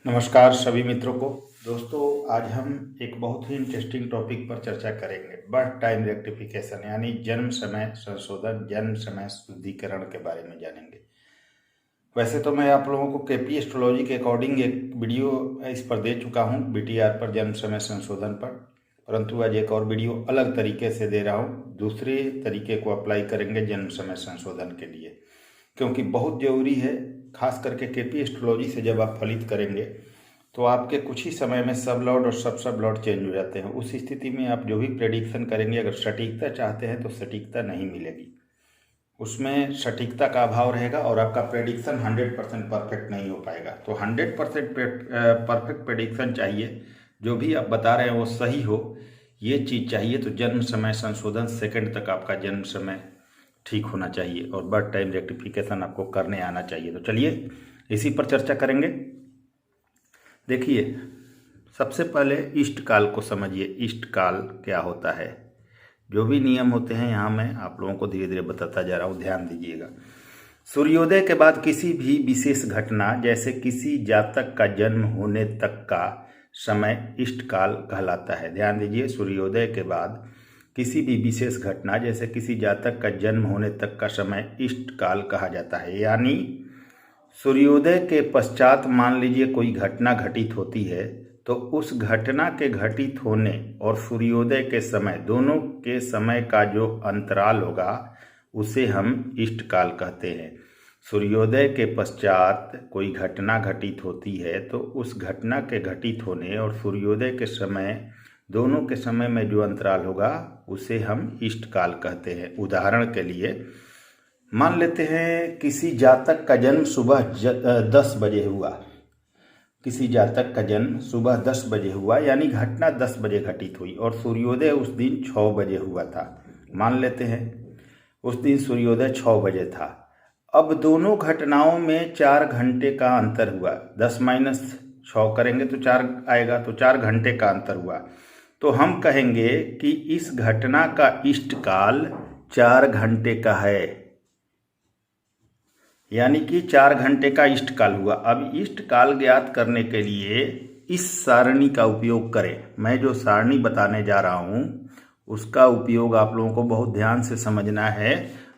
नमस्कार सभी मित्रों को। दोस्तों, आज हम एक बहुत ही इंटरेस्टिंग टॉपिक पर चर्चा करेंगे। बर्थ टाइम रेक्टिफिकेशन यानी जन्म समय संशोधन, जन्म समय शुद्धिकरण के बारे में जानेंगे। वैसे तो मैं आप लोगों को केपी एस्ट्रोलॉजी के अकॉर्डिंग एक वीडियो इस पर दे चुका हूं, बीटीआर पर, जन्म समय संशोधन पर, परंतु आज एक और वीडियो अलग तरीके से दे रहा हूं। दूसरे तरीके को अप्लाई करेंगे जन्म समय संशोधन के लिए, क्योंकि बहुत ज़रूरी है। खास करके केपी एस्ट्रोलॉजी से जब आप फलित करेंगे तो आपके कुछ ही समय में सब लॉर्ड और सब लॉर्ड चेंज हो जाते हैं। उस स्थिति में आप जो भी प्रेडिक्शन करेंगे, अगर सटीकता चाहते हैं तो सटीकता नहीं मिलेगी, उसमें सटीकता का अभाव रहेगा और आपका प्रेडिक्शन 100% परफेक्ट नहीं हो पाएगा। तो 100% परफेक्ट प्रेडिक्शन चाहिए, जो भी आप बता रहे हैं वो सही हो, ये चीज़ चाहिए। तो जन्म समय संशोधन सेकंड तक आपका जन्म समय ठीक होना चाहिए और बर्थ टाइम रेक्टिफिकेशन आपको करने आना चाहिए। तो चलिए इसी पर चर्चा करेंगे। देखिए, सबसे पहले इष्ट काल को समझिए। इष्ट काल क्या होता है, जो भी नियम होते हैं यहाँ मैं आप लोगों को धीरे धीरे बताता जा रहा हूँ, ध्यान दीजिएगा। सूर्योदय के बाद किसी भी विशेष घटना, जैसे किसी जातक का जन्म होने तक का समय इष्ट काल कहलाता है। ध्यान दीजिए, सूर्योदय के बाद किसी भी विशेष घटना, जैसे किसी जातक का जन्म होने तक का समय इष्ट काल कहा जाता है। यानी सूर्योदय के पश्चात मान लीजिए कोई घटना घटित होती है, तो उस घटना के घटित होने और सूर्योदय के समय, दोनों के समय का जो अंतराल होगा उसे हम इष्ट काल कहते हैं। सूर्योदय के पश्चात कोई घटना घटित होती है तो उस घटना के घटित होने और सूर्योदय के समय, दोनों के समय में जो अंतराल होगा उसे हम इष्ट काल कहते हैं। उदाहरण के लिए मान लेते हैं किसी जातक का जन्म सुबह 10 बजे हुआ। किसी जातक का जन्म सुबह 10 बजे हुआ, यानी घटना 10 बजे घटित हुई और सूर्योदय उस दिन 6 बजे हुआ था। मान लेते हैं उस दिन सूर्योदय 6 बजे था। अब दोनों घटनाओं में 4 घंटे का अंतर हुआ। 10 माइनस 6 करेंगे तो 4 आएगा, तो 4 घंटे का अंतर हुआ। तो हम कहेंगे कि इस घटना का इष्ट काल 4 घंटे का है, यानी कि 4 घंटे का इष्ट काल हुआ। अब इष्ट काल ज्ञात करने के लिए इस सारणी का उपयोग करें। मैं जो सारणी बताने जा रहा हूं उसका उपयोग आप लोगों को बहुत ध्यान से समझना है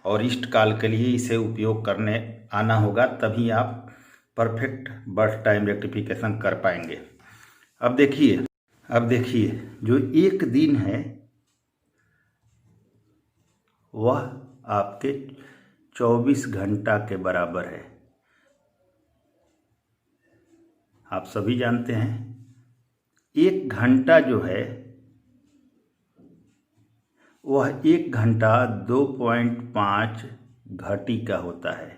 और इष्ट काल के लिए इसे उपयोग करने आना होगा, तभी आप परफेक्ट बर्थ टाइम रेक्टिफिकेशन कर पाएंगे। अब देखिए जो एक दिन है वह आपके 24 घंटा के बराबर है। आप सभी जानते हैं 1 घंटा जो है वह 1 घंटा 2.5 घटी का होता है।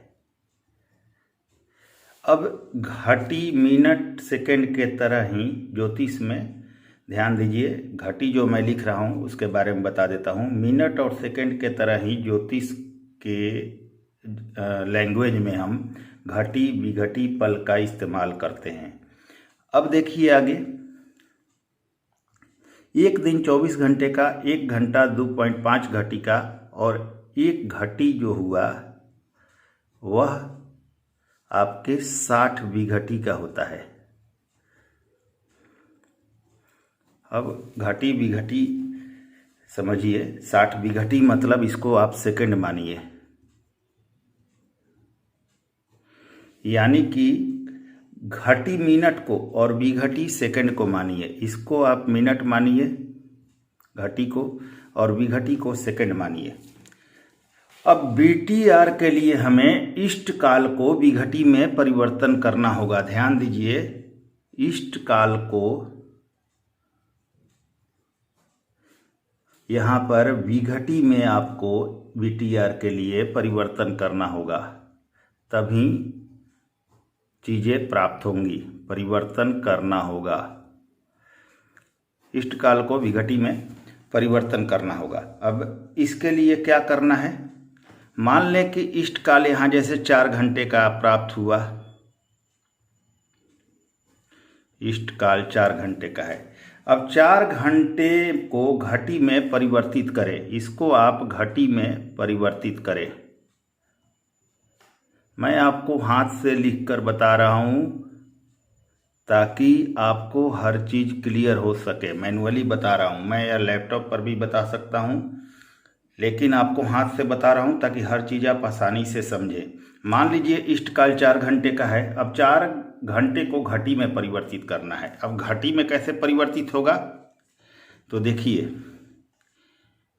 अब घटी मिनट सेकंड के तरह ही ज्योतिष में, ध्यान दीजिए, घटी जो मैं लिख रहा हूँ उसके बारे में बता देता हूँ। मिनट और सेकंड के तरह ही ज्योतिष के लैंग्वेज में हम घटी विघटी पल का इस्तेमाल करते हैं। अब देखिए आगे, एक दिन 24 घंटे का, 1 घंटा 2.5 घटी का और 1 घटी जो हुआ वह आपके 60 विघटी का होता है। अब घटी विघटी समझिए, 60 विघटी मतलब इसको आप सेकंड मानिए, यानी कि घटी मिनट को और विघटी सेकंड को मानिए। इसको आप मिनट मानिए घटी को, और विघटी को सेकंड मानिए। अब बीटीआर के लिए हमें इष्ट काल को विघटी में परिवर्तन करना होगा। ध्यान दीजिए, इष्ट काल को यहाँ पर विघटी में आपको बीटीआर के लिए परिवर्तन करना होगा, तभी चीज़ें प्राप्त होंगी। परिवर्तन करना होगा, इष्ट काल को विघटी में परिवर्तन करना होगा। अब इसके लिए क्या करना है, मान लें कि इष्ट काल यहाँ जैसे 4 घंटे का प्राप्त हुआ, इष्ट काल 4 घंटे का है। अब 4 घंटे को घटी में परिवर्तित करें, इसको आप घटी में परिवर्तित करें। मैं आपको हाथ से लिखकर बता रहा हूँ ताकि आपको हर चीज़ क्लियर हो सके। मैनुअली बता रहा हूँ मैं, या लैपटॉप पर भी बता सकता हूँ, लेकिन आपको हाथ से बता रहा हूँ ताकि हर चीज़ आप आसानी से समझें। मान लीजिए इष्टकाल 4 घंटे का है। अब 4 घंटे को घटी में परिवर्तित करना है। अब घटी में कैसे परिवर्तित होगा, तो देखिए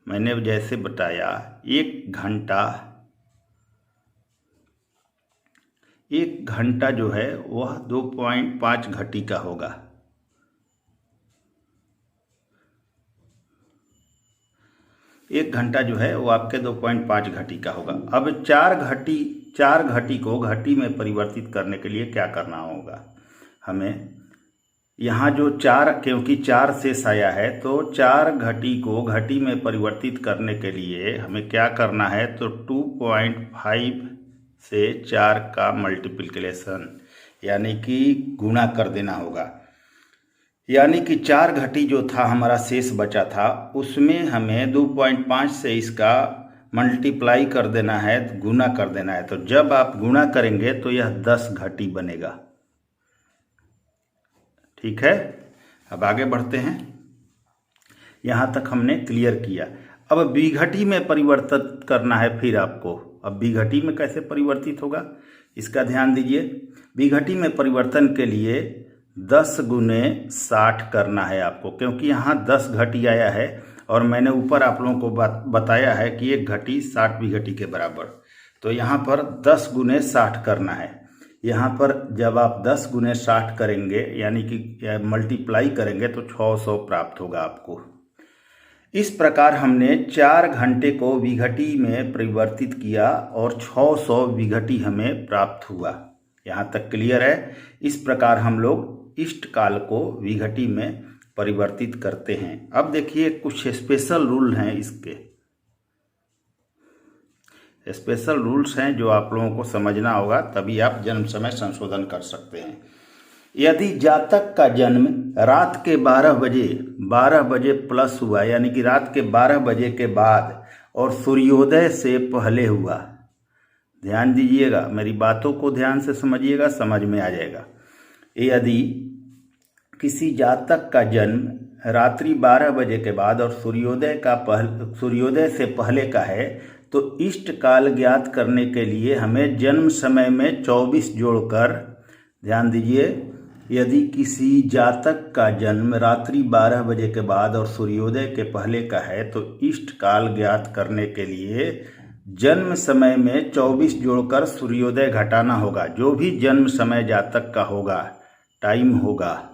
मैंने जैसे बताया, 1 घंटा जो है वह 2.5 घटी का होगा। एक घंटा जो है वो आपके 2.5 घटी का होगा। अब 4 घटी को घटी में परिवर्तित करने के लिए क्या करना होगा हमें, यहाँ जो 4, क्योंकि 4 शेष आया है, तो 4 घटी को घटी में परिवर्तित करने के लिए हमें क्या करना है, तो 2.5 से 4 का मल्टीप्लिकेशन यानी कि गुणा कर देना होगा। यानी कि 4 घटी जो था हमारा शेष बचा था, उसमें हमें 2.5 से इसका मल्टीप्लाई कर देना है, गुना कर देना है। तो जब आप गुणा करेंगे तो यह 10 घटी बनेगा। ठीक है, अब आगे बढ़ते हैं। यहाँ तक हमने क्लियर किया। अब विघटी में परिवर्तित करना है फिर आपको। अब विघटी में कैसे परिवर्तित होगा इसका ध्यान दीजिए। विघटी में परिवर्तन के लिए 10 गुने 60 करना है आपको, क्योंकि यहाँ 10 घटी आया है और मैंने ऊपर आप लोगों को बताया है कि 1 घटी 60 विघटी के बराबर। तो यहाँ पर 10 गुने 60 करना है। यहाँ पर जब आप 10 गुने 60 करेंगे यानी कि मल्टीप्लाई करेंगे तो 600 प्राप्त होगा आपको। इस प्रकार हमने 4 घंटे को विघटी में परिवर्तित किया और 600 विघटी हमें प्राप्त हुआ। यहाँ तक क्लियर है। इस प्रकार हम लोग इष्टकाल को विघटी में परिवर्तित करते हैं। अब देखिए कुछ स्पेशल रूल हैं, इसके स्पेशल रूल्स हैं जो आप लोगों को समझना होगा, तभी आप जन्म समय संशोधन कर सकते हैं। यदि जातक का जन्म रात के 12 बजे प्लस हुआ, यानी कि रात के 12 बजे के बाद और सूर्योदय से पहले हुआ, ध्यान दीजिएगा, मेरी बातों को ध्यान से समझिएगा, समझ में आ जाएगा। यदि किसी जातक का जन्म रात्रि 12 बजे के बाद और सूर्योदय से पहले का है, तो इष्ट काल ज्ञात करने के लिए हमें जन्म समय में 24 जोड़कर, ध्यान दीजिए, यदि किसी जातक का जन्म रात्रि 12 बजे के बाद और सूर्योदय के पहले का है, तो इष्ट काल ज्ञात करने के लिए जन्म समय में 24 जोड़कर सूर्योदय घटाना होगा। जो भी जन्म समय जातक का होगा, टाइम होगा,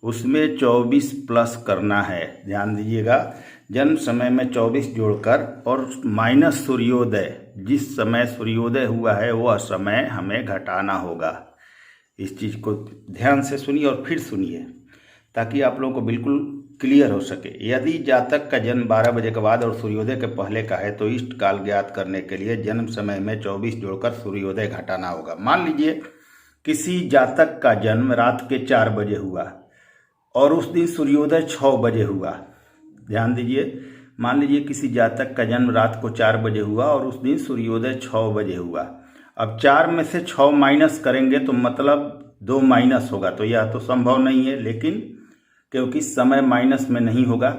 उसमें 24 प्लस करना है। ध्यान दीजिएगा, जन्म समय में 24 जोड़कर और माइनस सूर्योदय, जिस समय सूर्योदय हुआ है वह समय हमें घटाना होगा। इस चीज़ को ध्यान से सुनिए और फिर सुनिए ताकि आप लोगों को बिल्कुल क्लियर हो सके। यदि जातक का जन्म 12 बजे के बाद और सूर्योदय के पहले का है, तो इष्ट काल ज्ञात करने के लिए जन्म समय में 24 जोड़कर सूर्योदय घटाना होगा। मान लीजिए किसी जातक का जन्म रात के 4 बजे हुआ और उस दिन सूर्योदय 6 बजे हुआ। ध्यान दीजिए, मान लीजिए किसी जातक का जन्म रात को 4 बजे हुआ और उस दिन सूर्योदय 6 बजे हुआ। अब 4 में से 6 माइनस करेंगे तो मतलब 2 माइनस होगा, तो यह तो संभव नहीं है, लेकिन क्योंकि समय माइनस में नहीं होगा,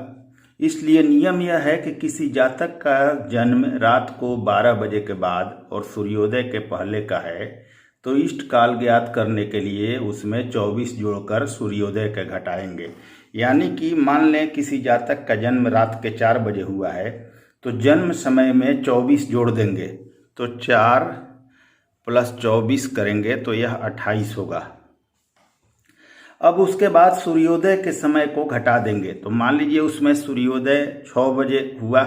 इसलिए नियम यह है कि किसी जातक का जन्म रात को 12 बजे के बाद और सूर्योदय के पहले का है, तो इष्ट काल ज्ञात करने के लिए उसमें 24 जोड़कर सूर्योदय के घटाएंगे। यानी कि मान लें किसी जातक का जन्म रात के 4 बजे हुआ है, तो जन्म समय में 24 जोड़ देंगे, तो 4 + 24 करेंगे तो यह 28 होगा। अब उसके बाद सूर्योदय के समय को घटा देंगे, तो मान लीजिए उसमें सूर्योदय 6 बजे हुआ।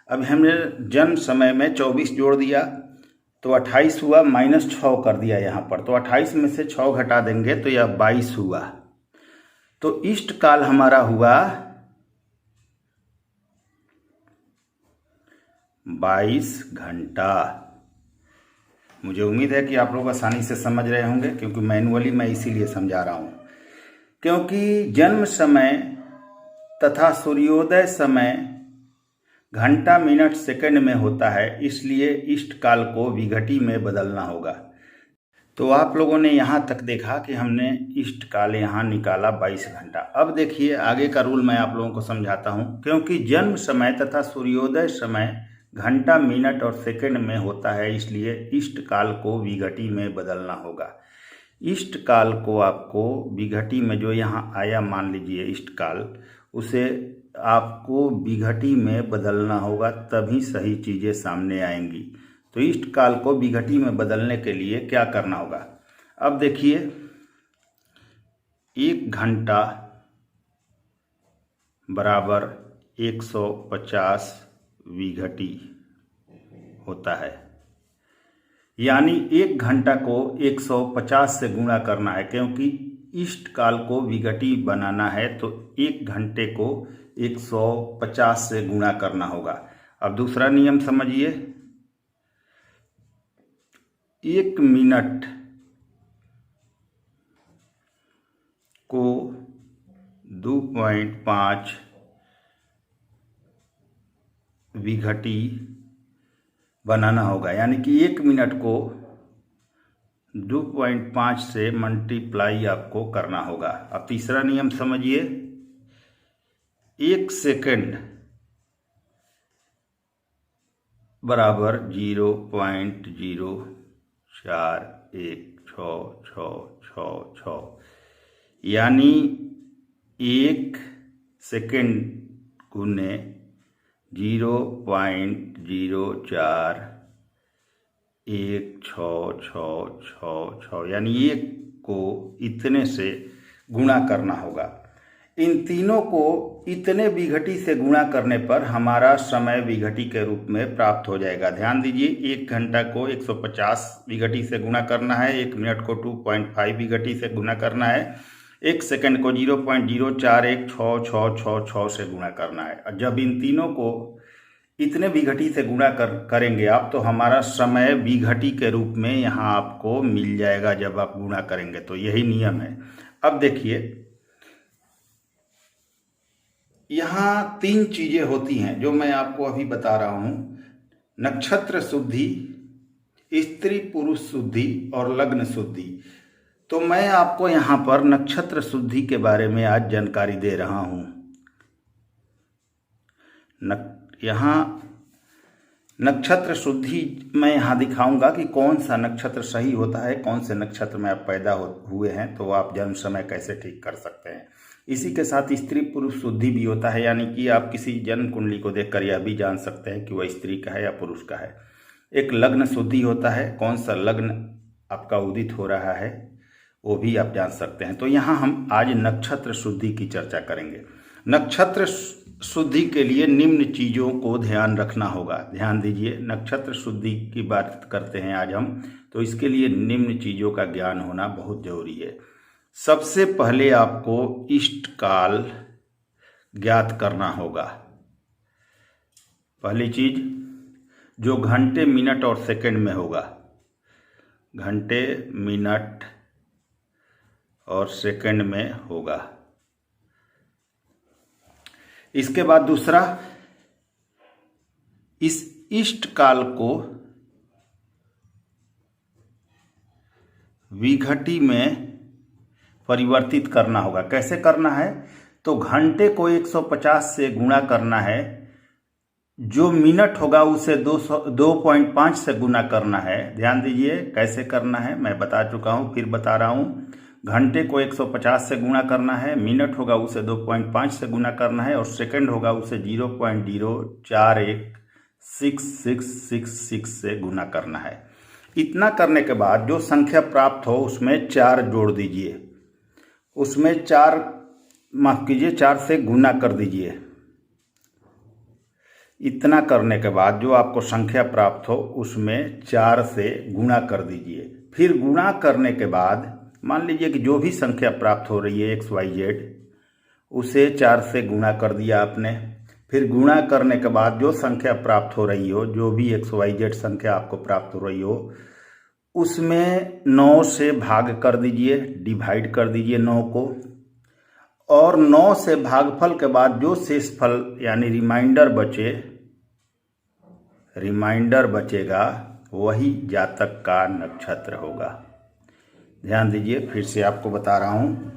अब हमने जन्म समय में 24 जोड़ दिया तो 28 हुआ, -6 कर दिया यहाँ पर, तो 28 में से 6 घटा देंगे तो यह 22 हुआ। तो इष्ट काल हमारा हुआ 22 घंटा। मुझे उम्मीद है कि आप लोग आसानी से समझ रहे होंगे, क्योंकि मैनुअली मैं इसीलिए समझा रहा हूँ, क्योंकि जन्म समय तथा सूर्योदय समय घंटा मिनट सेकंड में होता है, इसलिए इष्ट काल को विघटी में बदलना होगा। तो आप लोगों ने यहाँ तक देखा कि हमने इष्ट काल यहाँ निकाला 22 घंटा। अब देखिए आगे का रूल मैं आप लोगों को समझाता हूँ। क्योंकि जन्म समय तथा सूर्योदय समय घंटा, मिनट और सेकंड में होता है, इसलिए इष्ट काल को विघटी में बदलना होगा। इष्ट काल को आपको विघटी में जो यहाँ आया, मान लीजिए इष्ट काल, उसे आपको विघटी में बदलना होगा, तभी सही चीज़ें सामने आएंगी। तो इष्ट काल को विघटी में बदलने के लिए क्या करना होगा? अब देखिए 1 घंटा बराबर 150 विघटी होता है, यानी 1 घंटा को 150 से गुणा करना है। क्योंकि इष्ट काल को विघटी बनाना है तो 1 घंटे को 150 से गुणा करना होगा। अब दूसरा नियम समझिए, 1 मिनट को 2.5 विघटी बनाना होगा, यानी कि 1 मिनट को 2.5 से मल्टीप्लाई आपको करना होगा। अब तीसरा नियम समझिए, 1 सेकंड बराबर 0.041666, यानी 1 सेकंड गुने 0.041666, यानी 1 को इतने से गुणा करना होगा। इन तीनों को इतने विघटी से गुणा करने पर हमारा समय विघटी के रूप में प्राप्त हो जाएगा। ध्यान दीजिए, 1 घंटा को 150 विघटी से गुणा करना है, 1 मिनट को 2.5 विघटी से गुणा करना है, 1 सेकंड को 0.041666 से गुणा करना है। और जब इन तीनों को इतने विघटी से गुणा करेंगे आप, तो हमारा समय विघटी के रूप में यहाँ आपको मिल जाएगा जब आप गुणा करेंगे। तो यही नियम है। अब देखिए, यहाँ 3 चीजें होती हैं जो मैं आपको अभी बता रहा हूं: नक्षत्र शुद्धि, स्त्री पुरुष शुद्धि और लग्न शुद्धि। तो मैं आपको यहाँ पर नक्षत्र शुद्धि के बारे में आज जानकारी दे रहा हूं। यहाँ नक्षत्र शुद्धि मैं यहाँ दिखाऊंगा कि कौन सा नक्षत्र सही होता है, कौन से नक्षत्र में आप पैदा हुए हैं, तो आप जन्म समय कैसे ठीक कर सकते हैं। इसी के साथ स्त्री पुरुष शुद्धि भी होता है, यानी कि आप किसी जन्म कुंडली को देखकर यह भी जान सकते हैं कि वह स्त्री का है या पुरुष का है। एक लग्न शुद्धि होता है, कौन सा लग्न आपका उदित हो रहा है वो भी आप जान सकते हैं। तो यहाँ हम आज नक्षत्र शुद्धि की चर्चा करेंगे। नक्षत्र शुद्धि के लिए निम्न चीज़ों को ध्यान रखना होगा। ध्यान दीजिए, नक्षत्र शुद्धि की बात करते हैं आज हम, तो इसके लिए निम्न चीज़ों का ज्ञान होना बहुत जरूरी है। सबसे पहले आपको इष्ट काल ज्ञात करना होगा। पहली चीज, जो घंटे, मिनट और सेकंड में होगा, घंटे, मिनट और सेकंड में होगा। इसके बाद दूसरा, इस इष्ट काल को विघटी में परिवर्तित करना होगा। कैसे करना है? तो घंटे को 150 से गुणा करना है, जो मिनट होगा उसे 2.5 से गुणा करना है। ध्यान दीजिए कैसे करना है, मैं बता चुका हूं, फिर बता रहा हूं। घंटे को 150 से गुणा करना है, मिनट होगा उसे 2.5 से गुणा करना है और सेकंड होगा उसे 0.041666 से गुणा करना है। इतना करने के बाद जो संख्या प्राप्त हो उसमें 4 जोड़ दीजिए, उसमें 4 माफ कीजिए 4 से गुणा कर दीजिए। इतना करने के बाद जो आपको संख्या प्राप्त हो उसमें 4 से गुणा कर दीजिए। फिर गुणा करने के बाद मान लीजिए कि जो भी संख्या प्राप्त हो रही है XYZ, उसे 4 से गुणा कर दिया आपने। फिर गुणा करने के बाद जो संख्या प्राप्त हो रही हो, जो भी XYZ संख्या आपको प्राप्त हो रही हो, उसमें 9 से भाग कर दीजिए, डिवाइड कर दीजिए 9 को। और 9 से भागफल के बाद जो शेषफल यानी रिमाइंडर बचेगा वही जातक का नक्षत्र होगा। ध्यान दीजिए, फिर से आपको बता रहा हूँ।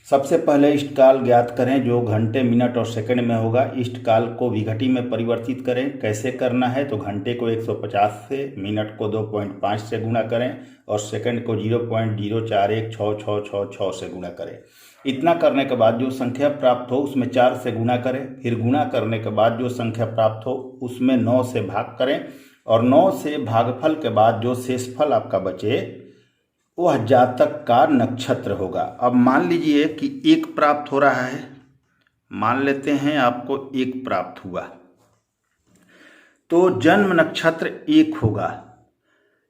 सबसे पहले इष्टकाल ज्ञात करें जो घंटे, मिनट और सेकंड में होगा। इष्टकाल को विघटी में परिवर्तित करें। कैसे करना है तो घंटे को 150 से, मिनट को 2.5 से गुणा करें और सेकंड को 0.041666 से गुणा करें। इतना करने के बाद जो संख्या प्राप्त हो उसमें 4 से गुणा करें। फिर गुणा करने के बाद जो संख्या प्राप्त हो उसमें 9 से भाग करें और 9 से भागफल के बाद जो शेषफल आपका बचे वह जातक का नक्षत्र होगा। अब मान लीजिए कि 1 प्राप्त हो रहा है, मान लेते हैं आपको 1 प्राप्त हुआ, तो जन्म नक्षत्र 1 होगा।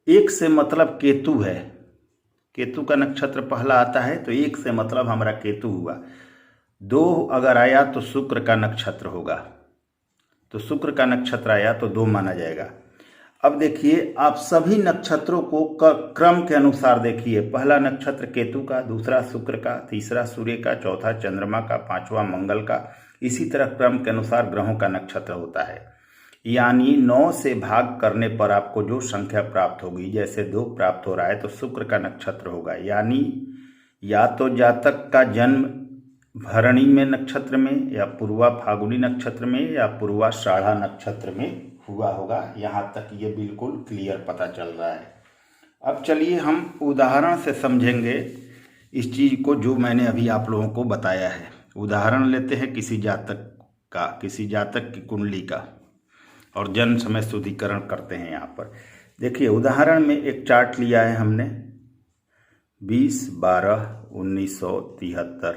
1 से मतलब केतु है, केतु का नक्षत्र पहला आता है, तो 1 से मतलब हमारा केतु हुआ। 2 अगर आया तो शुक्र का नक्षत्र होगा, तो शुक्र का नक्षत्र आया तो 2 माना जाएगा। अब देखिए, आप सभी नक्षत्रों को क्रम के अनुसार देखिए। पहला नक्षत्र केतु का, दूसरा शुक्र का, तीसरा सूर्य का, चौथा चंद्रमा का, पांचवा मंगल का। इसी तरह क्रम के अनुसार ग्रहों का नक्षत्र होता है। यानी 9 से भाग करने पर आपको जो संख्या प्राप्त होगी, जैसे 2 प्राप्त हो रहा है तो शुक्र का नक्षत्र होगा। यानी या तो जातक का जन्म भरणी में नक्षत्र में, या पूर्वा फाल्गुनी नक्षत्र में, या पूर्वाषाढ़ा नक्षत्र में हुआ होगा। यहाँ तक ये बिल्कुल क्लियर पता चल रहा है। अब चलिए हम उदाहरण से समझेंगे इस चीज़ को जो मैंने अभी आप लोगों को बताया है। उदाहरण लेते हैं किसी जातक का, किसी जातक की कुंडली का, और जन्म समय शुद्धिकरण करते हैं। यहाँ पर देखिए, उदाहरण में एक चार्ट लिया है हमने, 20/12/1973।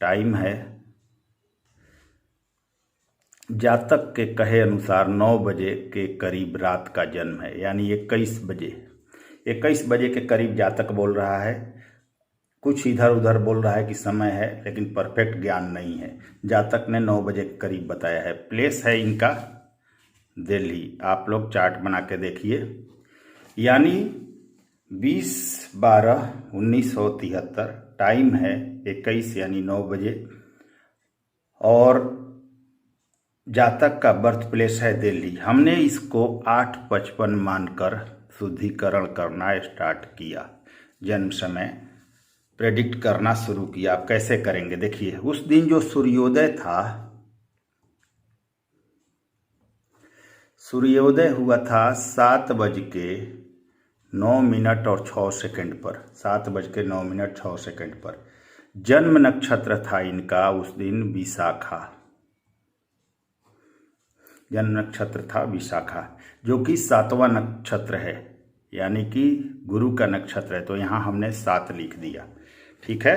टाइम है, जातक के कहे अनुसार 9 बजे के करीब रात का जन्म है, यानी 21 बजे के करीब जातक बोल रहा है। कुछ इधर उधर बोल रहा है कि समय है, लेकिन परफेक्ट ज्ञान नहीं है। जातक ने 9 बजे के करीब बताया है। प्लेस है इनका दिल्ली। आप लोग चार्ट बना के देखिए। यानी 20/12/1973, टाइम है 21 यानी 9 बजे, और जातक का बर्थ प्लेस है दिल्ली। हमने इसको 8:55 मानकर शुद्धिकरण करना स्टार्ट किया, जन्म समय प्रेडिक्ट करना शुरू किया। आप कैसे करेंगे देखिए। उस दिन जो सूर्योदय था, सूर्योदय हुआ था 7:09 पर, 7:09 पर। जन्म नक्षत्र था इनका उस दिन विशाखा, जन्म नक्षत्र था विशाखा, जो कि 7वां नक्षत्र है, यानी कि गुरु का नक्षत्र है। तो यहाँ हमने 7 लिख दिया, ठीक है,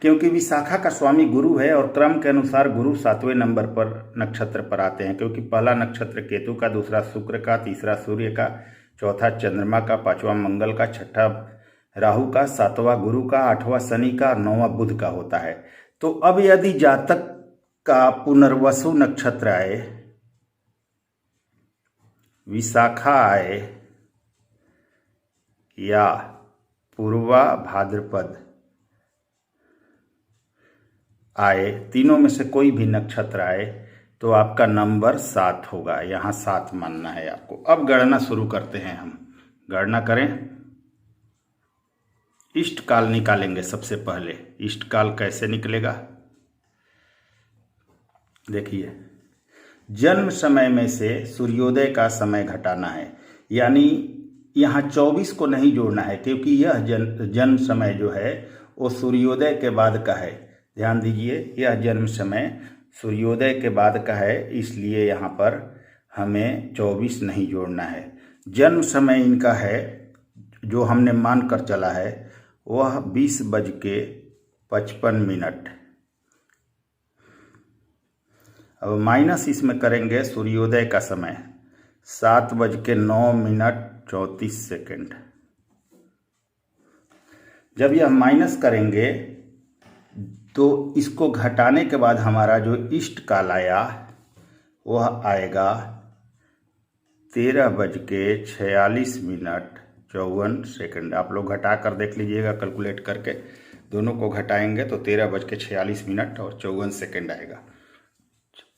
क्योंकि विशाखा का स्वामी गुरु है और क्रम के अनुसार गुरु 7वें नंबर पर नक्षत्र पर आते हैं, क्योंकि पहला नक्षत्र केतु का, दूसरा शुक्र का, तीसरा सूर्य का, चौथा चंद्रमा का, 5वां मंगल का, 6ठा राहु का, 7वां गुरु का, 8वां शनि का, 9वां बुध का होता है। तो अब यदि जातक का पुनर्वसु नक्षत्र आए, विशाखा आए या पूर्वा भाद्रपद आए, तीनों में से कोई भी नक्षत्र आए, तो आपका नंबर 7 होगा। यहाँ 7 मानना है आपको। अब गणना शुरू करते हैं हम। गणना करें। इष्ट काल निकालेंगे सबसे पहले। इष्ट काल कैसे निकलेगा देखिए, जन्म समय में से सूर्योदय का समय घटाना है। यानी यहाँ 24 को नहीं जोड़ना है, क्योंकि यह जन्म समय जो है वो सूर्योदय के बाद का है। ध्यान दीजिए, यह जन्म समय सूर्योदय के बाद का है, इसलिए यहाँ पर हमें 24 नहीं जोड़ना है। जन्म समय इनका है जो हमने मान कर चला है वह 20:55। अब माइनस इसमें करेंगे सूर्योदय का समय 7:09 जब यह माइनस करेंगे तो इसको घटाने के बाद हमारा जो इष्ट काल आया वह आएगा 13:46 आप लोग घटा कर देख लीजिएगा कैलकुलेट करके। दोनों को घटाएंगे तो 13:46 और 54 आएगा।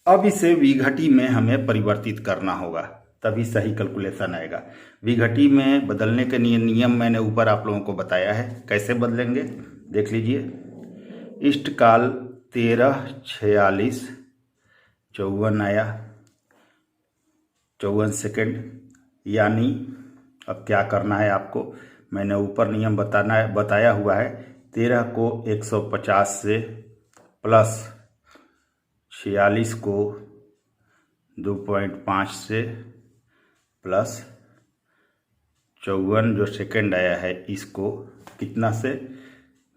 अब इसे विघटी में हमें परिवर्तित करना होगा। तभी सही कैलकुलेशन आएगा। विघटी में बदलने के नियम मैंने ऊपर आप लोगों को बताया है, कैसे बदलेंगे देख लीजिए। इष्टकाल 13:46:54 आया, 54 सेकेंड। यानी अब क्या करना है आपको, मैंने ऊपर नियम बताया हुआ है। 13 को 150 से प्लस 46 को 2.5 से प्लस 54 जो सेकेंड आया है इसको कितना से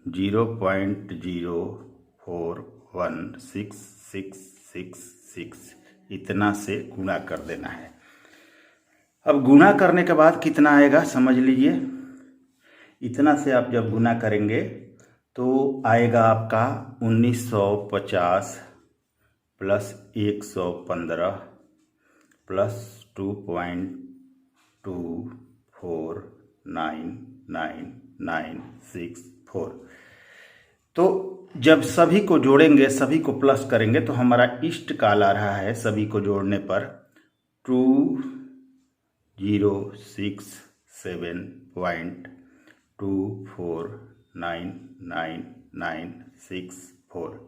0.041666 इतना से गुणा कर देना है। अब गुणा करने के बाद कितना आएगा समझ लीजिए। इतना से आप जब गुणा करेंगे तो आएगा आपका 1950 प्लस 115 प्लस 2.24999964। तो जब सभी को जोड़ेंगे, सभी को प्लस करेंगे तो हमारा इष्ट काल आ रहा है सभी को जोड़ने पर 206.24999964।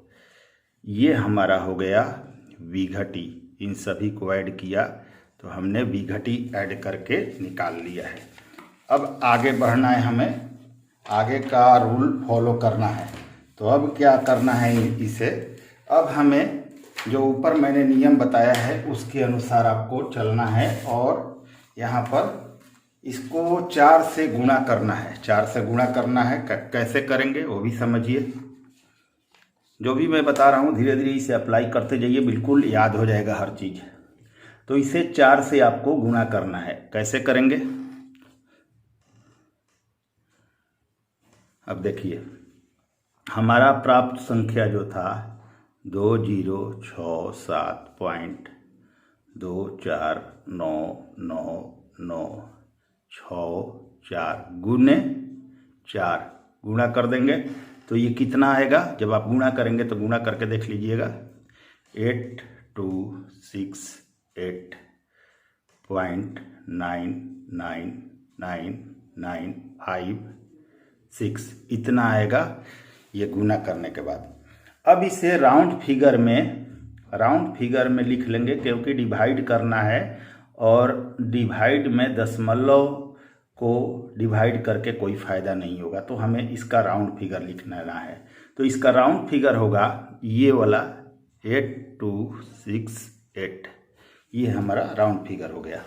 ये हमारा हो गया विघटी। इन सभी को ऐड किया तो हमने विघटी ऐड करके निकाल लिया है। अब आगे बढ़ना है, हमें आगे का रूल फॉलो करना है। तो अब क्या करना है इसे, अब हमें जो ऊपर मैंने नियम बताया है उसके अनुसार आपको चलना है और यहाँ पर इसको 4 से गुणा करना है। 4 से गुणा करना है, कैसे करेंगे वो भी समझिए। जो भी मैं बता रहा हूँ धीरे धीरे इसे अप्लाई करते जाइए, बिल्कुल याद हो जाएगा हर चीज़। तो इसे 4 से आपको गुणा करना है, कैसे करेंगे अब देखिए। हमारा प्राप्त संख्या जो था 2067.24999964 गुने 4 गुणा कर देंगे तो ये कितना आएगा। जब आप गुणा करेंगे तो गुणा करके देख लीजिएगा 8268.9999956 इतना आएगा ये गुना करने के बाद। अब इसे राउंड फिगर में लिख लेंगे, क्योंकि डिवाइड करना है और डिवाइड में दशमलव को डिवाइड करके कोई फ़ायदा नहीं होगा, तो हमें इसका राउंड फिगर लिखना है। तो इसका राउंड फिगर होगा ये वाला 8268, ये हमारा राउंड फिगर हो गया।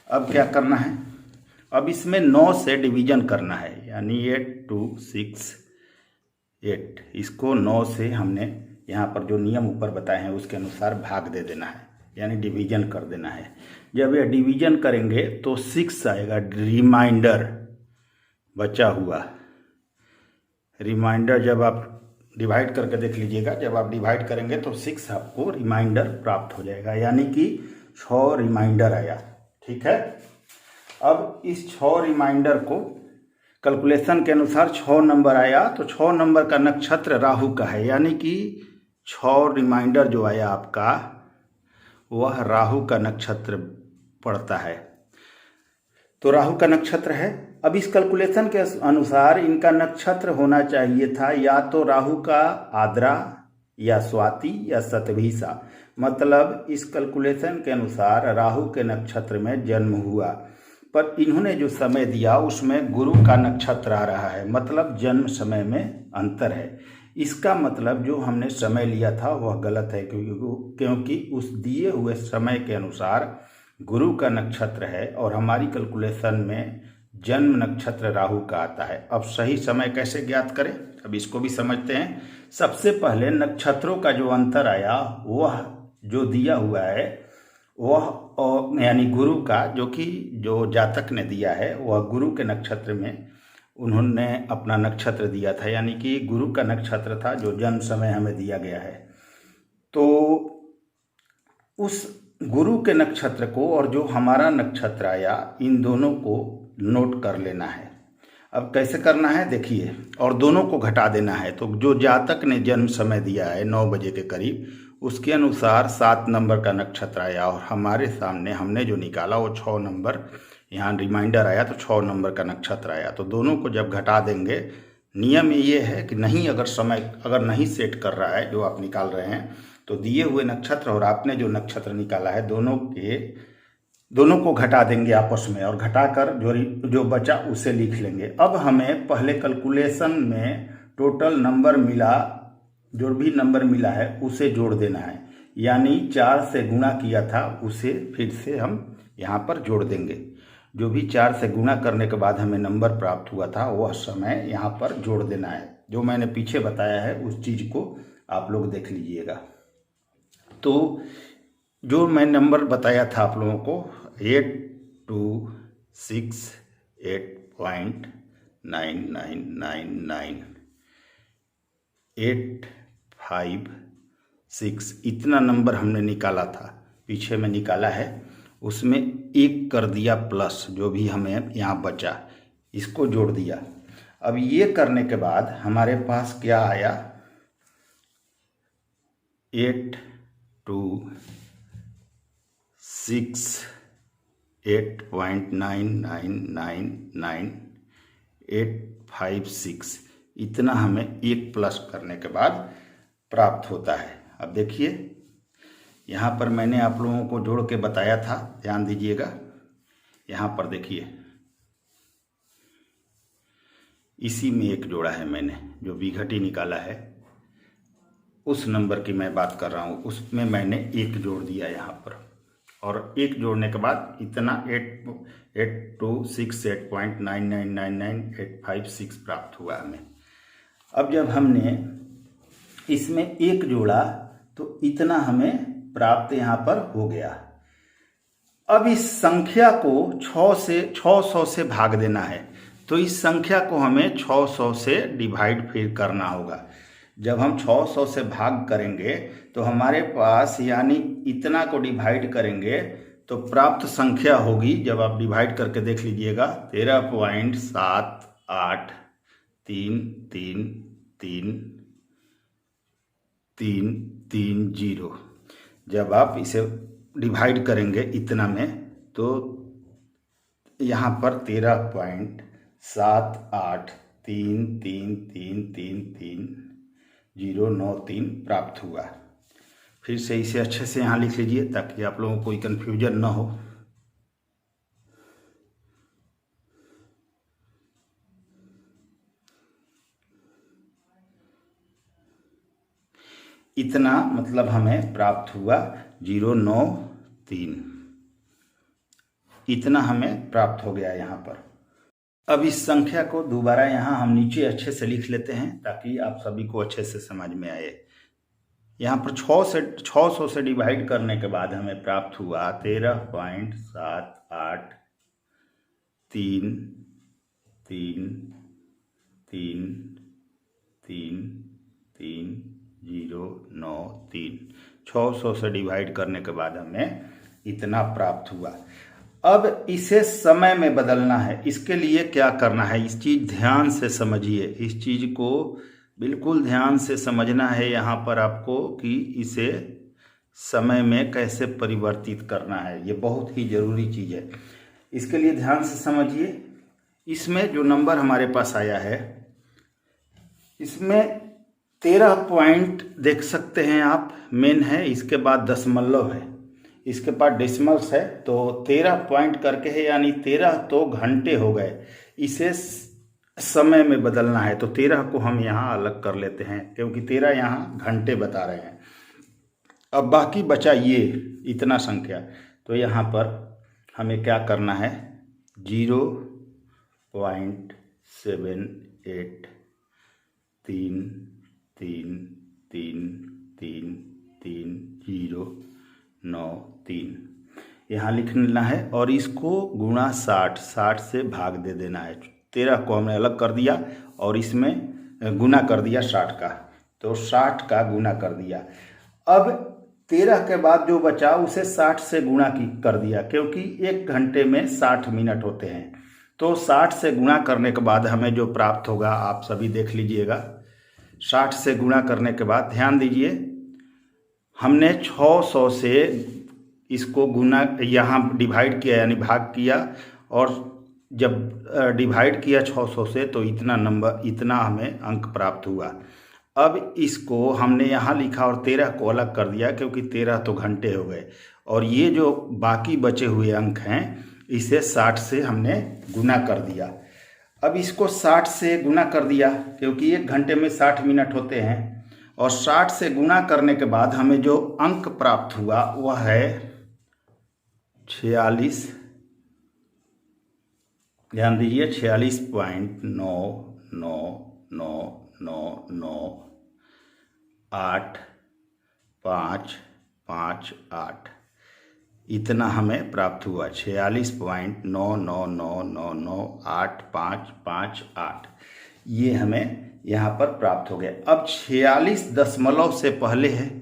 अब क्या करना है, अब इसमें 9 से डिवीजन करना है, यानी 8268 इसको 9 से हमने यहाँ पर जो नियम ऊपर बताए हैं उसके अनुसार भाग दे देना है, यानी डिवीजन कर देना है। जब यह डिवीजन करेंगे तो 6 आएगा, रिमाइंडर बचा हुआ रिमाइंडर। जब आप डिवाइड करके देख लीजिएगा, जब आप डिवाइड करेंगे तो 6 आपको रिमाइंडर प्राप्त हो जाएगा, यानी कि 6 रिमाइंडर आया। ठीक है, अब इस 6 रिमाइंडर को कैलकुलेशन के अनुसार 6 नंबर आया, तो 6 नंबर का नक्षत्र राहु का है, यानी कि 6 रिमाइंडर जो आया आपका वह राहु का नक्षत्र पड़ता है। तो राहु का नक्षत्र है। अब इस कैलकुलेशन के अनुसार इनका नक्षत्र होना चाहिए था या तो राहु का आद्रा या स्वाति या शतभिषा, मतलब इस कैलकुलेशन के अनुसार राहु के नक्षत्र में जन्म हुआ, पर इन्होंने जो समय दिया उसमें गुरु का नक्षत्र आ रहा है, मतलब जन्म समय में अंतर है। इसका मतलब जो हमने समय लिया था वह गलत है, क्योंकि उस दिए हुए समय के अनुसार गुरु का नक्षत्र है और हमारी कैलकुलेशन में जन्म नक्षत्र राहु का आता है। अब सही समय कैसे ज्ञात करें, अब इसको भी समझते हैं। सबसे पहले नक्षत्रों का जो अंतर आया वह जो दिया हुआ है वह यानी गुरु का, जो कि जो जातक ने दिया है वह गुरु के नक्षत्र में उन्होंने अपना नक्षत्र दिया था, यानी कि गुरु का नक्षत्र था जो जन्म समय हमें दिया गया है। तो उस गुरु के नक्षत्र को और जो हमारा नक्षत्र आया इन दोनों को नोट कर लेना है। अब कैसे करना है देखिए, और दोनों को घटा देना है। तो जो जातक ने जन्म समय दिया है 9 बजे के करीब, उसके अनुसार 7 नंबर का नक्षत्र आया और हमारे सामने हमने जो निकाला वो 6 नंबर, यहाँ रिमाइंडर आया तो 6 नंबर का नक्षत्र आया। तो दोनों को जब घटा देंगे, नियम ये है कि नहीं, अगर समय अगर नहीं सेट कर रहा है जो आप निकाल रहे हैं, तो दिए हुए नक्षत्र और आपने जो नक्षत्र निकाला है दोनों को घटा देंगे आपस में, और घटाकर जो बचा उसे लिख लेंगे। अब हमें पहले कैलकुलेशन में टोटल नंबर मिला, जो भी नंबर मिला है उसे जोड़ देना है, यानी 4 से गुणा किया था उसे फिर से हम यहाँ पर जोड़ देंगे। जो भी 4 से गुणा करने के बाद हमें नंबर प्राप्त हुआ था वह समय यहाँ पर जोड़ देना है। जो मैंने पीछे बताया है उस चीज़ को आप लोग देख लीजिएगा। तो जो मैं नंबर बताया था आप लोगों को 8268999856 इतना नंबर हमने निकाला था, पीछे में निकाला है, उसमें एक कर दिया प्लस, जो भी हमें यहाँ बचा इसको जोड़ दिया। अब ये करने के बाद हमारे पास क्या आया, 826 इतना हमें एक प्लस करने के बाद प्राप्त होता है। अब देखिए यहाँ पर मैंने आप लोगों को जोड़ के बताया था, ध्यान दीजिएगा। यहाँ पर देखिए इसी में एक जोड़ा है मैंने, जो विघटी निकाला है उस नंबर की मैं बात कर रहा हूँ, उसमें मैंने एक जोड़ दिया यहाँ पर, और एक जोड़ने के बाद इतना 8268.99999856 प्राप्त हुआ हमें। अब जब हमने इसमें एक जोड़ा तो इतना हमें प्राप्त यहाँ पर हो गया। अब इस संख्या को 600 से भाग देना है, तो इस संख्या को हमें 600 से डिवाइड फिर करना होगा। जब हम 600 से भाग करेंगे तो हमारे पास, यानी इतना को डिवाइड करेंगे तो प्राप्त संख्या होगी, जब आप डिवाइड करके देख लीजिएगा, 13.783333330। जब आप इसे डिवाइड करेंगे इतना में तो यहाँ पर 13.78333333093 प्राप्त हुआ। फिर से इसे अच्छे से यहाँ लिख लीजिए ताकि आप लोगों को कोई कन्फ्यूजन ना हो। इतना मतलब हमें प्राप्त हुआ 093, इतना हमें प्राप्त हो गया यहाँ पर। अब इस संख्या को दोबारा यहाँ हम नीचे अच्छे से लिख लेते हैं ताकि आप सभी को अच्छे से समझ में आए। यहाँ पर 600 से डिवाइड करने के बाद हमें प्राप्त हुआ 13.78333333093। 600 से डिवाइड करने के बाद हमें इतना प्राप्त हुआ। अब इसे समय में बदलना है। इसके लिए क्या करना है, इस चीज़ ध्यान से समझिए, इस चीज़ को बिल्कुल ध्यान से समझना है यहाँ पर आपको कि इसे समय में कैसे परिवर्तित करना है। ये बहुत ही ज़रूरी चीज़ है, इसके लिए ध्यान से समझिए। इसमें जो नंबर हमारे पास आया है, इसमें 13 पॉइंट देख सकते हैं आप, मेन है, इसके बाद दशमलव है, इसके बाद डेसिमल्स है, तो 13 पॉइंट करके है, यानी 13 तो घंटे हो गए। इसे समय में बदलना है तो 13 को हम यहाँ अलग कर लेते हैं क्योंकि 13 यहाँ घंटे बता रहे हैं। अब बाकी बचा ये इतना संख्या, तो यहाँ पर हमें क्या करना है, 0.7833333093 यहाँ लिखना है और इसको गुणा 60 से भाग दे देना है। 13 को हमने अलग कर दिया और इसमें गुना कर दिया 60 का, तो 60 का गुना कर दिया। अब 13 के बाद जो बचा उसे 60 से गुणा कर दिया, क्योंकि 1 घंटे में 60 मिनट होते हैं, तो 60 से गुणा करने के बाद हमें जो प्राप्त होगा आप सभी देख लीजिएगा। 60 से गुणा करने के बाद ध्यान दीजिए, हमने 600 से इसको गुना यहाँ डिवाइड किया यानी भाग किया, और जब डिवाइड किया 600 से तो इतना हमें अंक प्राप्त हुआ। अब इसको हमने यहाँ लिखा और 13 को अलग कर दिया, क्योंकि 13 तो घंटे हो गए, और ये जो बाकी बचे हुए अंक हैं इसे 60 से हमने गुना कर दिया। अब इसको 60 से गुना कर दिया, क्योंकि 1 घंटे में 60 मिनट होते हैं, और 60 से गुना करने के बाद हमें जो अंक प्राप्त हुआ वह है 46। ध्यान दीजिए, 46.99998 इतना हमें प्राप्त हुआ। 46.999998558 ये हमें यहाँ पर प्राप्त हो गया। अब 46 दशमलव से पहले है,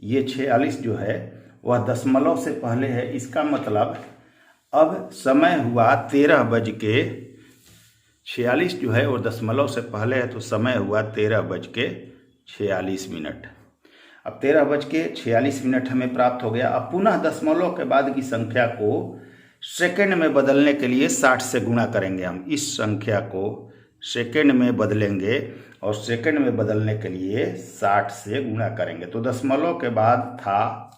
ये 46 जो है वह दशमलव से पहले है। इसका मतलब अब समय हुआ 13:46 जो है वो दशमलव से पहले है, तो समय हुआ 13:46। अब 13:46 हमें प्राप्त हो गया। अब पुनः दशमलव के बाद की संख्या को सेकंड में बदलने के लिए 60 से गुणा करेंगे। हम इस संख्या को सेकंड में बदलेंगे, और सेकंड में बदलने के लिए 60 से गुणा करेंगे। तो दशमलव के बाद था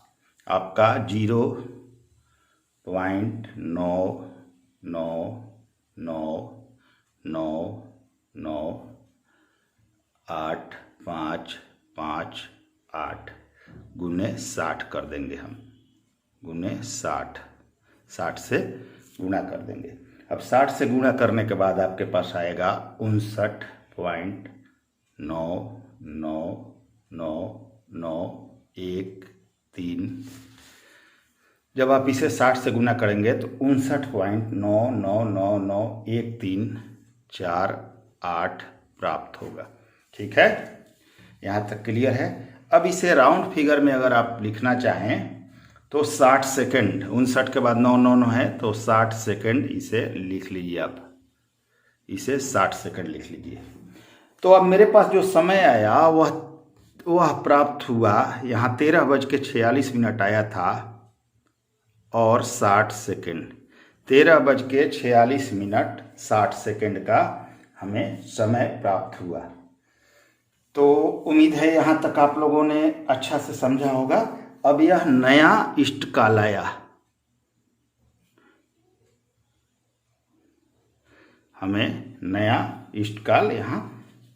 आपका 0.999998558 गुने 60 कर देंगे हम, गुने 60 से गुणा कर देंगे। अब 60 से गुणा करने के बाद आपके पास आएगा 59.9999913। जब आप इसे 60 से गुना करेंगे तो 59.9991348 प्राप्त होगा। ठीक है, यहाँ तक क्लियर है। अब इसे राउंड फिगर में अगर आप लिखना चाहें तो 60 सेकंड, 59 के बाद 999 है तो 60 सेकंड इसे लिख लीजिए। आप इसे 60 सेकंड लिख लीजिए। तो अब मेरे पास जो समय आया वह प्राप्त हुआ, यहाँ 13:46 आया था और 60 सेकंड। 13:46 60 सेकंड का हमें समय प्राप्त हुआ। तो उम्मीद है यहाँ तक आप लोगों ने अच्छा से समझा होगा। अब यह नया इष्टकाल आया, हमें नया इष्टकाल यहाँ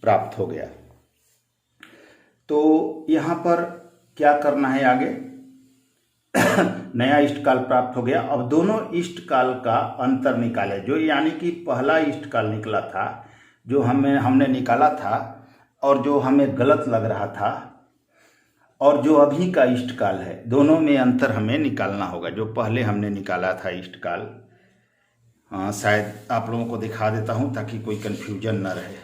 प्राप्त हो गया। तो यहाँ पर क्या करना है आगे? नया इष्टकाल प्राप्त हो गया। अब दोनों इष्टकाल का अंतर निकाले, जो यानी कि पहला इष्टकाल निकला था, जो हमने निकाला था और जो हमें गलत लग रहा था, और जो अभी का इष्टकाल है, दोनों में अंतर हमें निकालना होगा। जो पहले हमने निकाला था इष्टकाल, शायद आप लोगों को दिखा देता हूं ताकि कोई कंफ्यूजन न रहे।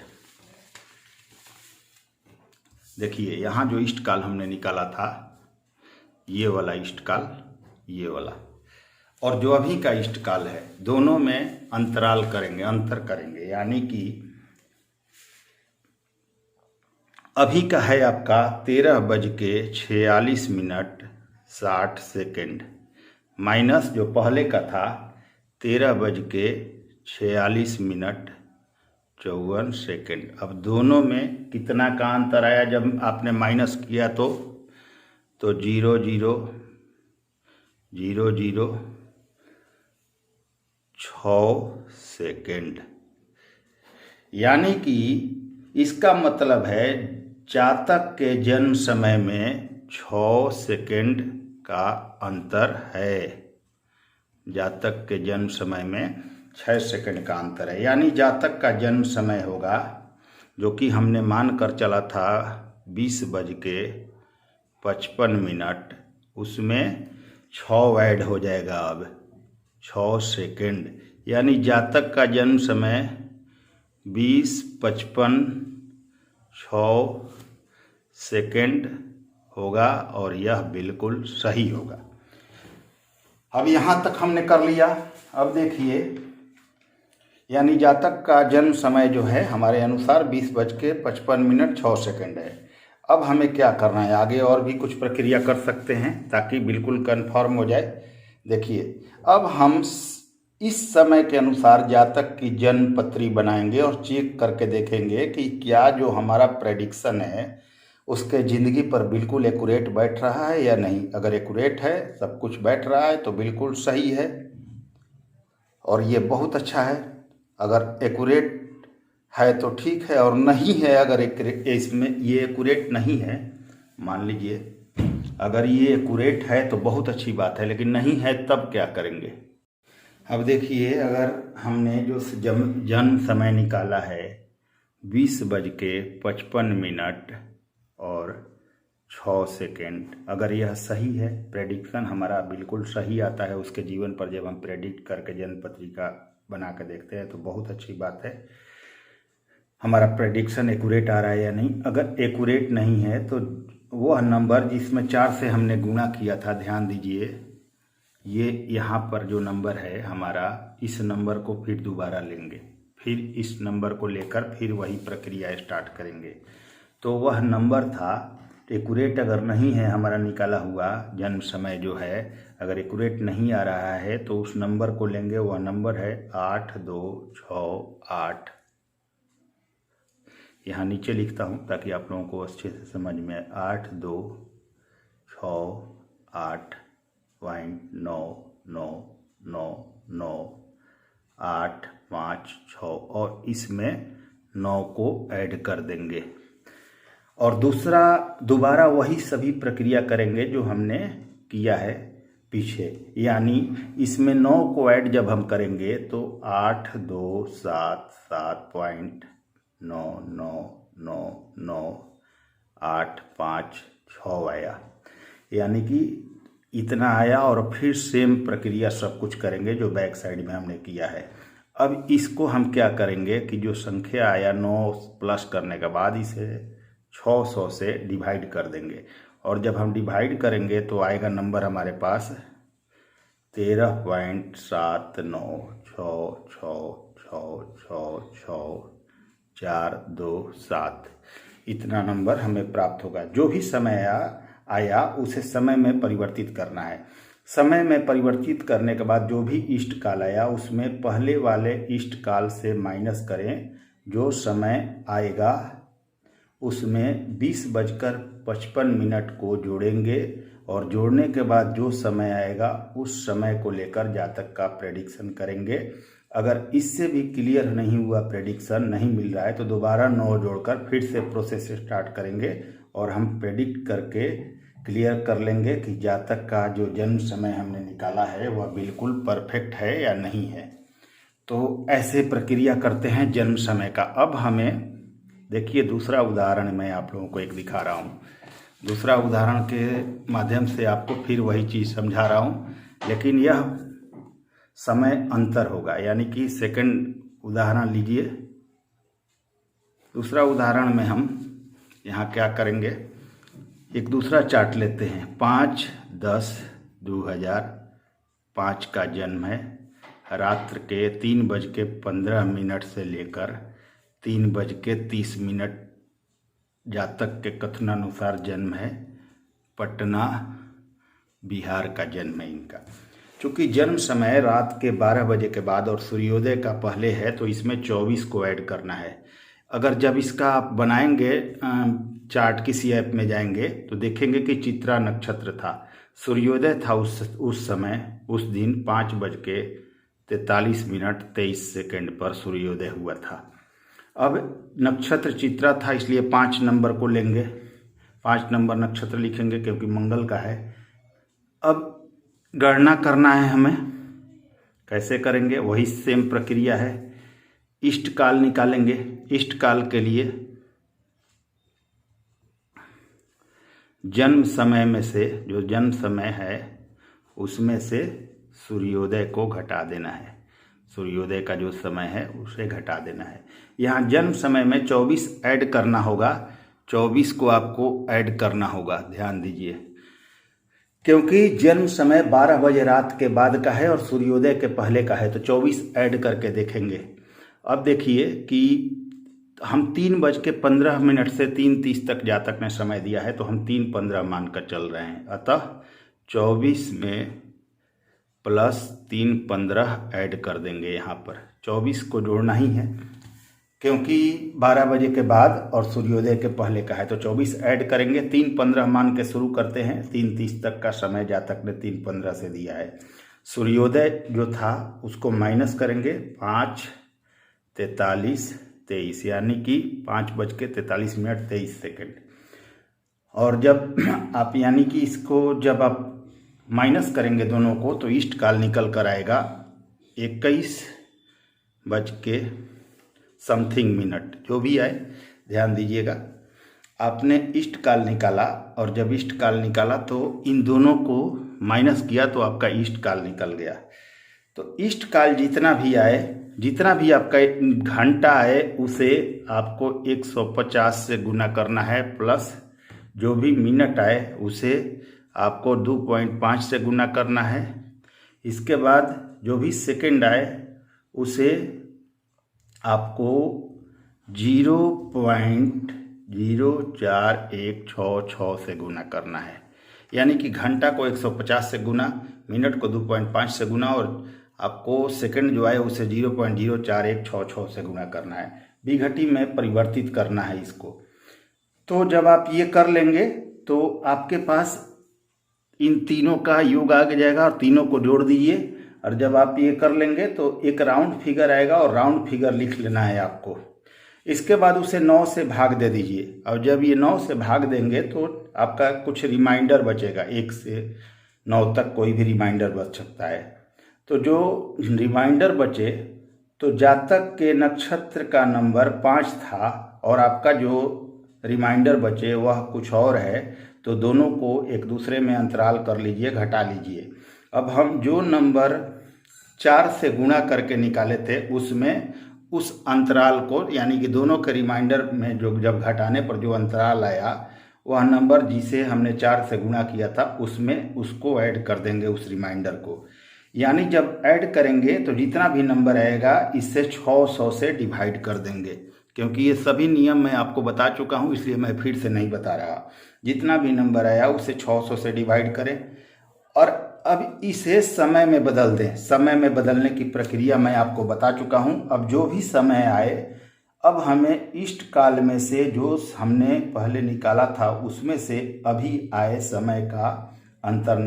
देखिए, यहाँ जो इष्टकाल हमने निकाला था, ये वाला इष्टकाल, ये वाला, और जो अभी का इष्टकाल है, दोनों में अंतराल करेंगे, अंतर करेंगे। यानी कि अभी का है आपका 13:46 माइनस जो पहले का था 13:46 अब दोनों में कितना का अंतर आया? जब आपने माइनस किया तो 0.000006 सेकेंड। यानी कि इसका मतलब है जातक के जन्म समय में 6 सेकेंड का अंतर है। जातक के जन्म समय में 6 सेकेंड का अंतर है। यानी जातक का जन्म समय होगा, जो कि हमने मान कर चला था 20:55, उसमें 6 ऐड हो जाएगा। अब 6 सेकेंड, यानी जातक का जन्म समय 20:55 सेकेंड होगा, और यह बिल्कुल सही होगा। अब यहाँ तक हमने कर लिया। अब देखिए, यानी जातक का जन्म समय जो है हमारे अनुसार 20:55 6 सेकेंड है। अब हमें क्या करना है, आगे और भी कुछ प्रक्रिया कर सकते हैं ताकि बिल्कुल कंफर्म हो जाए। देखिए, अब हम इस समय के अनुसार जातक की जन्म पत्री बनाएंगे और चेक करके देखेंगे कि क्या जो हमारा प्रेडिक्शन है उसके ज़िंदगी पर बिल्कुल एक्यूरेट बैठ रहा है या नहीं। अगर एक्यूरेट है, सब कुछ बैठ रहा है तो बिल्कुल सही है और ये बहुत अच्छा है। अगर एक्यूरेट है तो ठीक है, और नहीं है अगर इसमें ये एक्यूरेट नहीं है, मान लीजिए अगर ये एक्यूरेट है तो बहुत अच्छी बात है, लेकिन नहीं है तब क्या करेंगे। अब देखिए, अगर हमने जो जन्म समय निकाला है 20:55 और 6 सेकेंड, अगर यह सही है, प्रेडिक्शन हमारा बिल्कुल सही आता है उसके जीवन पर, जब हम प्रेडिक्ट करके जन्म पत्रिका बना कर देखते हैं तो बहुत अच्छी बात है। हमारा प्रेडिक्शन एक्यूरेट आ रहा है या नहीं। अगर एक्यूरेट नहीं है तो वह नंबर जिसमें 4 से हमने गुणा किया था, ध्यान दीजिए, ये यहाँ पर जो नंबर है हमारा, इस नंबर को फिर दोबारा लेंगे, फिर इस नंबर को लेकर फिर वही प्रक्रिया स्टार्ट करेंगे। तो वह नंबर था एक्यूरेट, अगर नहीं है हमारा निकाला हुआ जन्म समय जो है, अगर एक्यूरेट नहीं आ रहा है तो उस नंबर को लेंगे। वह नंबर है 8268। यहाँ नीचे लिखता हूँ ताकि आप लोगों को अच्छे से समझ में आए। 8268.9999856 और इसमें 9 को ऐड कर देंगे और दोबारा वही सभी प्रक्रिया करेंगे जो हमने किया है पीछे। यानी इसमें 9 को ऐड जब हम करेंगे तो 8277.9999856 आया, यानी कि इतना आया। और फिर सेम प्रक्रिया सब कुछ करेंगे जो बैक साइड में हमने किया है। अब इसको हम क्या करेंगे कि जो संख्या आया 9 प्लस करने के बाद इसे 600 से डिवाइड कर देंगे, और जब हम डिवाइड करेंगे तो आएगा नंबर हमारे पास 13.7966664627। इतना नंबर हमें प्राप्त होगा। जो भी समय आया उसे समय में परिवर्तित करना है। समय में परिवर्तित करने के बाद जो भी इष्ट काल आया उसमें पहले वाले इष्ट काल से माइनस करें। जो समय आएगा उसमें 20:55 को जोड़ेंगे और जोड़ने के बाद जो समय आएगा उस समय को लेकर जातक का प्रेडिक्शन करेंगे। अगर इससे भी क्लियर नहीं हुआ, प्रेडिक्शन नहीं मिल रहा है, तो दोबारा 9 जोड़कर फिर से प्रोसेस स्टार्ट करेंगे और हम प्रेडिक्ट करके क्लियर कर लेंगे कि जातक का जो जन्म समय हमने निकाला है वह बिल्कुल परफेक्ट है या नहीं है। तो ऐसे प्रक्रिया करते हैं जन्म समय का। अब हमें देखिए, दूसरा उदाहरण मैं आप लोगों को एक दिखा रहा हूँ। दूसरा उदाहरण के माध्यम से आपको फिर वही चीज़ समझा रहा हूँ, लेकिन यह समय अंतर होगा। यानी कि सेकंड उदाहरण लीजिए। दूसरा उदाहरण में हम यहाँ क्या करेंगे, एक दूसरा चार्ट लेते हैं। 5/10/2005 का जन्म है। रात्र के 3:15 से लेकर 3:30 जातक के कथनानुसार जन्म है। पटना बिहार का जन्म है इनका। चूँकि जन्म समय रात के 12 बजे के बाद और सूर्योदय का पहले है तो इसमें 24 को ऐड करना है। अगर जब इसका आप बनाएंगे, चार्ट किसी ऐप में जाएंगे तो देखेंगे कि चित्रा नक्षत्र था, सूर्योदय था उस समय, उस दिन 5:43 पर सूर्योदय हुआ था। अब नक्षत्र चित्रा था, इसलिए 5 नंबर को लेंगे, 5 नंबर नक्षत्र लिखेंगे क्योंकि मंगल का है। अब गणना करना है हमें, कैसे करेंगे, वही सेम प्रक्रिया है। इष्ट काल निकालेंगे। इष्ट काल के लिए जन्म समय में से, जो जन्म समय है उसमें से सूर्योदय को घटा देना है। सूर्योदय का जो समय है उसे घटा देना है। यहाँ जन्म समय में 24 ऐड करना होगा। 24 को आपको ऐड करना होगा, ध्यान दीजिए, क्योंकि जन्म समय 12 बजे रात के बाद का है और सूर्योदय के पहले का है, तो 24 ऐड करके देखेंगे। अब देखिए कि हम 3:15 से 3:30 तक जहाँ तक ने समय दिया है, तो हम 3:15 मानकर चल रहे हैं। अतः 24 में प्लस 3:15 ऐड कर देंगे। यहाँ पर 24 को जोड़ना ही है, क्योंकि 12 बजे के बाद और सूर्योदय के पहले का है, तो 24 ऐड करेंगे। 3:15 मान के शुरू करते हैं। 3:30 तक का समय जहाँ तक ने 3:15 से दिया है। सूर्योदय जो था उसको माइनस करेंगे। 5:43:23 यानी कि 5:43:23। और जब आप यानी कि इसको जब आप माइनस करेंगे दोनों को, तो ईस्ट काल निकल कर आएगा 21:समथिंग, जो भी आए ध्यान दीजिएगा। आपने ईस्ट काल निकाला, और जब ईस्ट काल निकाला तो इन दोनों को माइनस किया तो आपका ईस्ट काल निकल गया। तो ईस्ट काल जितना भी आए, जितना भी आपका घंटा आए, उसे आपको 150 से गुना करना है, प्लस जो भी मिनट आए उसे आपको 2.5 से गुना करना है। इसके बाद जो भी सेकंड आए उसे आपको 0.04166 से गुना करना है। यानी कि घंटा को 150 से गुना, मिनट को 2.5 से गुना, और आपको सेकंड जो आए उसे 0.04166 से गुना करना है। विघटी में परिवर्तित करना है इसको। तो जब आप ये कर लेंगे तो आपके पास इन तीनों का योग आ जाएगा, और तीनों को जोड़ दीजिए। और जब आप ये कर लेंगे तो एक राउंड फिगर आएगा, और राउंड फिगर लिख लेना है आपको। इसके बाद उसे 9 से भाग दे दीजिए, और जब ये 9 से भाग देंगे तो आपका कुछ रिमाइंडर बचेगा। 1 से 9 तक कोई भी रिमाइंडर बच सकता है। तो जो रिमाइंडर बचे, तो जातक के नक्षत्र का नंबर 5 था और आपका जो रिमाइंडर बचे वह कुछ और है, तो दोनों को एक दूसरे में अंतराल कर लीजिए, घटा लीजिए। अब हम जो नंबर 4 से गुणा करके निकाले थे, उसमें उस अंतराल को, यानी कि दोनों के रिमाइंडर में जो जब घटाने पर जो अंतराल आया, वह नंबर जिसे हमने 4 से गुणा किया था उसमें उसको ऐड कर देंगे, उस रिमाइंडर को। यानी जब ऐड करेंगे तो जितना भी नंबर आएगा इससे 600 से डिवाइड कर देंगे। क्योंकि ये सभी नियम मैं आपको बता चुका हूँ, इसलिए मैं फिर से नहीं बता रहा। जितना भी नंबर आया उसे 600 से डिवाइड करें, और अब इसे समय में बदल दें। समय में बदलने की प्रक्रिया मैं आपको बता चुका हूँ। अब जो भी समय आए, अब हमें इष्ट काल में से जो हमने पहले निकाला था उसमें से अभी आए समय का अंतर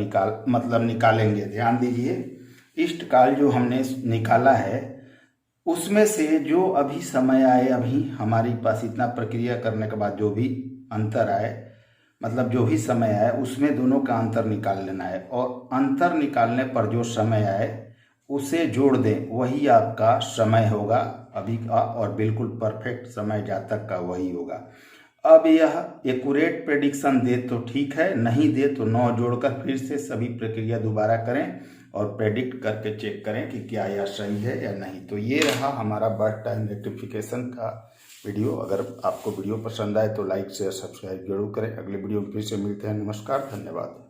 निकालेंगे। ध्यान दीजिए, इष्ट काल जो हमने निकाला है उसमें से जो अभी समय आए, अभी हमारे पास इतना प्रक्रिया करने के बाद जो भी अंतर आए, जो भी समय आए उसमें दोनों का अंतर निकाल लेना है। और अंतर निकालने पर जो समय आए उसे जोड़ दें, वही आपका समय होगा अभी का, और बिल्कुल परफेक्ट समय जातक का वही होगा। अब यह एक्यूरेट प्रेडिक्शन दे तो ठीक है, नहीं दे तो 9 जोड़कर फिर से सभी प्रक्रिया दोबारा करें और प्रेडिक्ट करके चेक करें कि क्या यह सही है या नहीं। तो ये रहा हमारा बर्थ टाइम रेक्टिफिकेशन का वीडियो। अगर आपको वीडियो पसंद आए तो लाइक शेयर सब्सक्राइब जरूर करें। अगले वीडियो में फिर से मिलते हैं। नमस्कार, धन्यवाद।